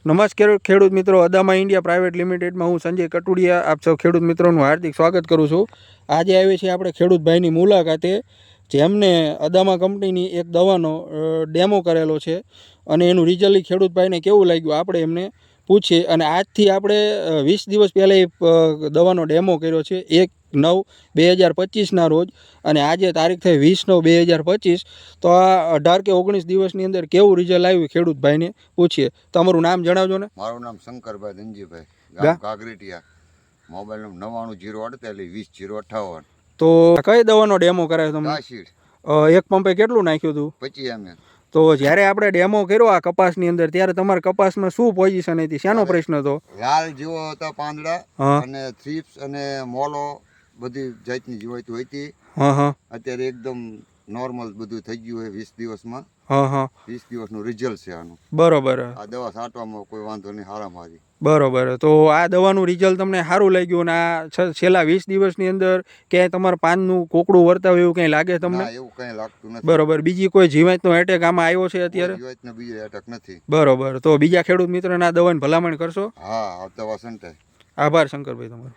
નમસ્કાર ખેડૂત મિત્રો, અદામા ઇન્ડિયા પ્રાઇવેટ લિમિટેડમાં હું સંજય કટુડિયા આપ સૌ ખેડૂત મિત્રોનું હાર્દિક સ્વાગત કરું છું. આજે આવી છીએ આપણે ખેડૂત ભાઈની મુલાકાતે, જેમને અદામા કંપનીની એક દવાનો ડેમો કરેલો છે અને એનું રિઝલ્ટ ખેડૂત ભાઈને કેવું લાગ્યું આપણે એમને પૂછીએ. અને આજથી આપણે 20 દિવસ પહેલાં એ દવાનો ડેમો કર્યો છે 1/9/2025ના રોજ, અને આજે તારીખ થઈ 20/9/2025. તો આ 18 કે 19 દિવસની અંદર કેવું રિઝલ્ટ આવ્યું ખેડૂત ભાઈને પૂછીએ. તમારું નામ જણાવજો ને. મારું નામ શંકરભાઈ ધનજીભાઈ, ગામ કાગરેટિયા, મોબાઈલ નંબર 9904420058. તો કઈ દવાનો ડેમો કરાયો તમે? કાશીડ. એક પંપે કેટલું નાખ્યું હતું? 25 ml. તો જ્યારે આપણે ડેમો કર્યો આ કપાસની અંદર, ત્યારે તમારા કપાસમાં શું પોઝિશન હતી, શાનો પ્રશ્ન હતો? લાલ જેવો હતા પાંદડા, અને થ્રીપ્સ અને મોલો બધી જાતની જીવાતું હતી. અત્યારે એકદમ નોર્મલ બધું થઈ ગયું છે 20 દિવસમાં. 20 દિવસનું રિઝલ્ટ છે આનું. બરોબર. આ દવા છાંટવામાં કોઈ વાંધો નહીં, હારામારી. બરોબર. તો આ દવાનું રિઝલ્ટ તમને સારું લાગ્યું, અને આ છેલ્લા 20 દિવસની અંદર ક્યાંય તમારા પાનનું કોકડું વર્તાવ એવું કંઈ લાગે તમને? એવું કંઈ લાગતું નથી. બરોબર. બીજી કોઈ જીવાતનો એટેક આમાં આવ્યો છે અત્યારે? જીવાતનો બીજો એટેક નથી. બરોબર. તો બીજા ખેડૂત મિત્રોને આ દવાની ભલામણ કરશો? હા, આ દવા સંટાય. આભાર શંકરભાઈ તમારો.